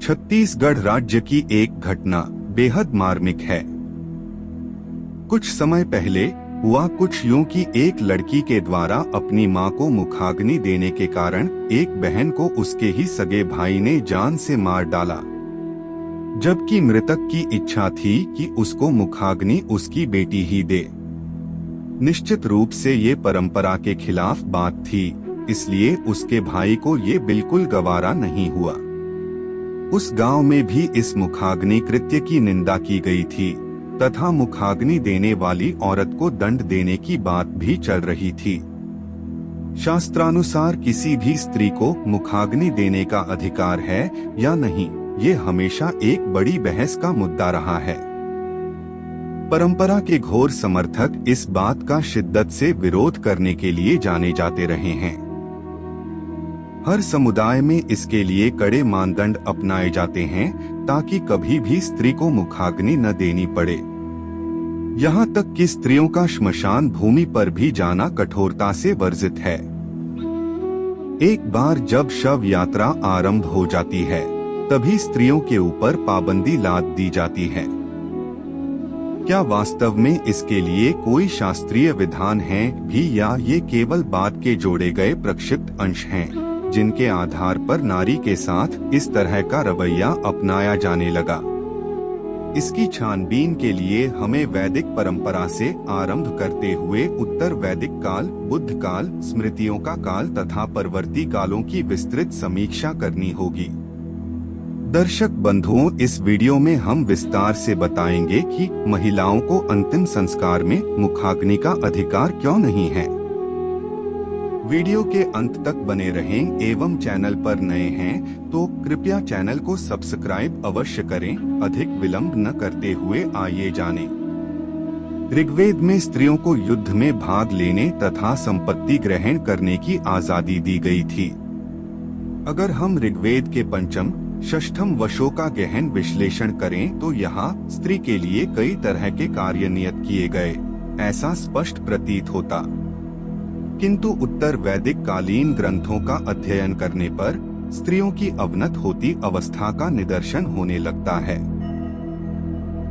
छत्तीसगढ़ राज्य की एक घटना बेहद मार्मिक है। कुछ समय पहले हुआ कुछ यूं कि एक लड़की के द्वारा अपनी मां को मुखाग्नि देने के कारण एक बहन को उसके ही सगे भाई ने जान से मार डाला, जबकि मृतक की इच्छा थी कि उसको मुखाग्नि उसकी बेटी ही दे। निश्चित रूप से ये परंपरा के खिलाफ बात थी, इसलिए उसके भाई को ये बिल्कुल गवारा नहीं हुआ। उस गांव में भी इस मुखाग्नि कृत्य की निंदा की गई थी तथा मुखाग्नि देने वाली औरत को दंड देने की बात भी चल रही थी। शास्त्रानुसार किसी भी स्त्री को मुखाग्नि देने का अधिकार है या नहीं, ये हमेशा एक बड़ी बहस का मुद्दा रहा है। परंपरा के घोर समर्थक इस बात का शिद्दत से विरोध करने के लिए जाने जाते रहे हैं। हर समुदाय में इसके लिए कड़े मानदंड अपनाए जाते हैं ताकि कभी भी स्त्री को मुखाग्नि न देनी पड़े। यहाँ तक कि स्त्रियों का श्मशान भूमि पर भी जाना कठोरता से वर्जित है। एक बार जब शव यात्रा आरंभ हो जाती है, तभी स्त्रियों के ऊपर पाबंदी लाद दी जाती है। क्या वास्तव में इसके लिए कोई शास्त्रीय विधान है भी, या ये केवल बात के जोड़े गए प्रक्षिप्त अंश हैं जिनके आधार पर नारी के साथ इस तरह का रवैया अपनाया जाने लगा? इसकी छानबीन के लिए हमें वैदिक परंपरा से आरंभ करते हुए उत्तर वैदिक काल, बुद्ध काल, स्मृतियों का काल तथा परवर्ती कालों की विस्तृत समीक्षा करनी होगी। दर्शक बंधुओं, इस वीडियो में हम विस्तार से बताएंगे कि महिलाओं को अंतिम संस्कार में मुखाग्नि का अधिकार क्यों नहीं है। वीडियो के अंत तक बने रहें एवं चैनल पर नए हैं तो कृपया चैनल को सब्सक्राइब अवश्य करें। अधिक विलंब न करते हुए आइए जानें। ऋग्वेद में स्त्रियों को युद्ध में भाग लेने तथा संपत्ति ग्रहण करने की आजादी दी गई थी। अगर हम ऋग्वेद के पंचम षष्ठम वशों का गहन विश्लेषण करें तो यहाँ स्त्री के लिए कई तरह के कार्य नियत किए गए, ऐसा स्पष्ट प्रतीत होता। किंतु उत्तर वैदिक कालीन ग्रंथों का अध्ययन करने पर स्त्रियों की अवनत होती अवस्था का निदर्शन होने लगता है।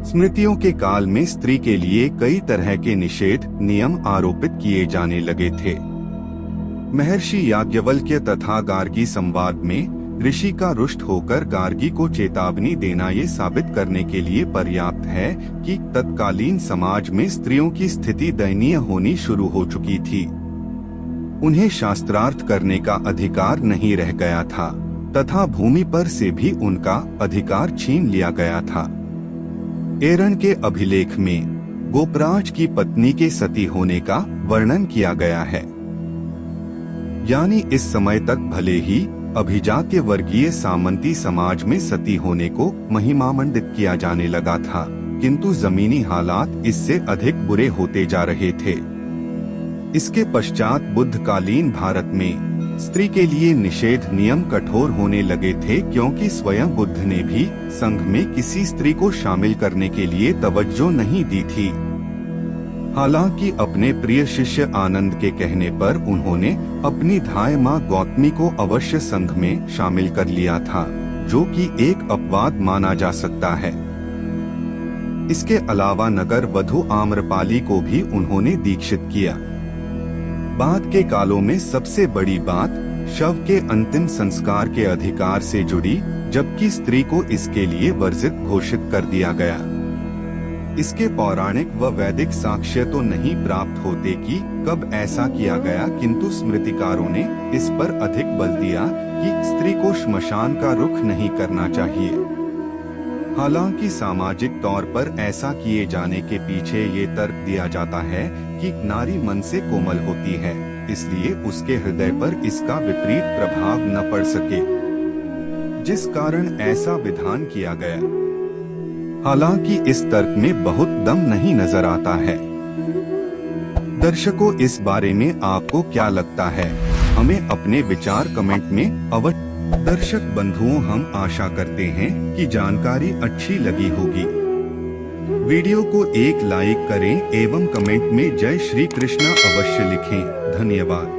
स्मृतियों के काल में स्त्री के लिए कई तरह के निषेध नियम आरोपित किए जाने लगे थे। महर्षि याज्ञवल्क्य तथा गार्गी संवाद में ऋषि का रुष्ट होकर गार्गी को चेतावनी देना ये साबित करने के लिए पर्याप्त है कि तत्कालीन समाज में स्त्रियों की स्थिति दयनीय होनी शुरू हो चुकी थी। उन्हें शास्त्रार्थ करने का अधिकार नहीं रह गया था तथा भूमि पर से भी उनका अधिकार छीन लिया गया था। एरन के अभिलेख में गोपराज की पत्नी के सती होने का वर्णन किया गया है। यानी इस समय तक भले ही अभिजात्य वर्गीय सामंती समाज में सती होने को महिमामंडित किया जाने लगा था, किंतु जमीनी हालात इससे अधिक बुरे होते जा रहे थे। इसके पश्चात बुद्धकालीन भारत में स्त्री के लिए निषेध नियम कठोर होने लगे थे, क्योंकि स्वयं बुद्ध ने भी संघ में किसी स्त्री को शामिल करने के लिए तवज्जो नहीं दी थी। हालांकि अपने प्रिय शिष्य आनंद के कहने पर उन्होंने अपनी धाय मां गौतमी को अवश्य संघ में शामिल कर लिया था, जो कि एक अपवाद माना जा सकता है। इसके अलावा नगर वधु आम्रपाली को भी उन्होंने दीक्षित किया। बाद के कालों में सबसे बड़ी बात शव के अंतिम संस्कार के अधिकार से जुड़ी, जबकि स्त्री को इसके लिए वर्जित घोषित कर दिया गया। इसके पौराणिक व वैदिक साक्ष्य तो नहीं प्राप्त होते कि कब ऐसा किया गया, किंतु स्मृतिकारों ने इस पर अधिक बल दिया कि स्त्री को श्मशान का रुख नहीं करना चाहिए। हालांकि सामाजिक तौर पर ऐसा किए जाने के पीछे ये तर्क दिया जाता है कि नारी मन से कोमल होती है, इसलिए उसके हृदय पर इसका विपरीत प्रभाव न पड़ सके, जिस कारण ऐसा विधान किया गया। हालांकि इस तर्क में बहुत दम नहीं नजर आता है। दर्शकों, इस बारे में आपको क्या लगता है? हमें अपने विचार कमेंट में अवश्य। दर्शक बंधुओं, हम आशा करते हैं कि जानकारी अच्छी लगी होगी। वीडियो को एक लाइक करें एवं कमेंट में जय श्री कृष्णा अवश्य लिखें। धन्यवाद।